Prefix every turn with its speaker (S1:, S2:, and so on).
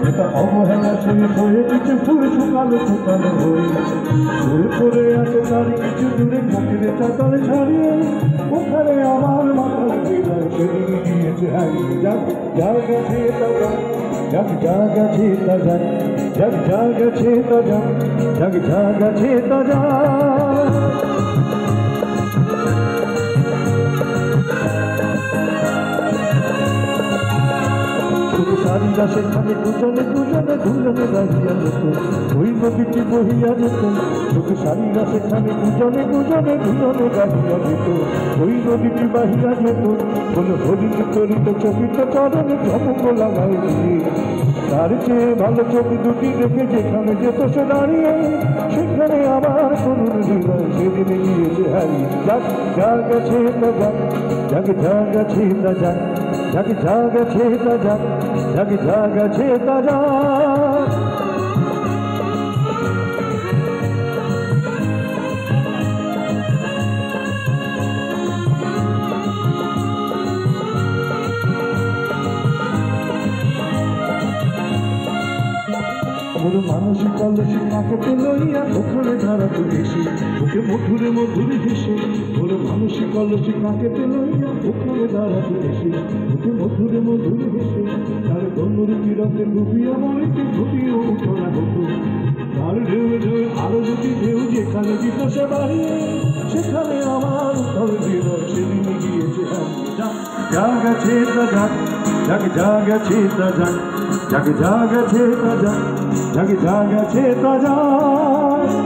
S1: এটা অবহেলা শুয়ে হয়ে কিছু ফুল শুকালো শুকালো হয়ে ফুল পরে আছে তার কিছু দূরে কাটিয়ে চাতালে ছাড়িয়ে ওখানে আমার মাথার দিলাম সেদিন গিয়েছে হারিয়ে যাক যা গেছে তা যাক যা গেছে তা যাক যাক যা গেছে তা যাক যাক যা গেছে তা যাক সারিরা সেখানে দুজনে দুজনে দুজনে দাঁড়িয়ে যেত ওই নদীটি বহিয়া যেত চোখে সারিরা সেখানে দুজনে দুজনে দুজনে দাঁড়িয়ে যেত ওই নদীটি বাহিয়া যেত বলে হরিণ চরিত চকিত চরণে ধমক লাগাই তার চেয়ে ভালো চোখ দুটি রেখে যেখানে যেত সে দাঁড়িয়ে সেখানে আবার করুণ হৃদয় সেদিন গিয়েছে হারিয়ে যাক যা গেছে তা যাক যাক যা গেছে তা যাক যাক যা গেছে তা যাক যাক যা গেছে তা যাক বড় মানসিক কলসি মাকে লইয়া ওখানে ধারাতে হেসে ওকে মধুরে মধুরে হেসে বড় মানসিক কলসি মাকে লইয়া ওখানে ধারাতে হেসে ওকে মধুরে মধুরে হেসে তার গন্ধর তীরতে ডুবিয়া মরিতে ডুবিয়ে উঠোনা হতো তার ঢেউ ঢেউ আরো যদি ঢেউ যেখানে দিত সে বাড়িয়ে সেখানে আমার উত্তর দিল সেদিন গিয়েছে যা গেছে তা যাক যাক যা গেছে তা যাক যাক যা গেছে তা যাক যাক যা গেছে তা যাক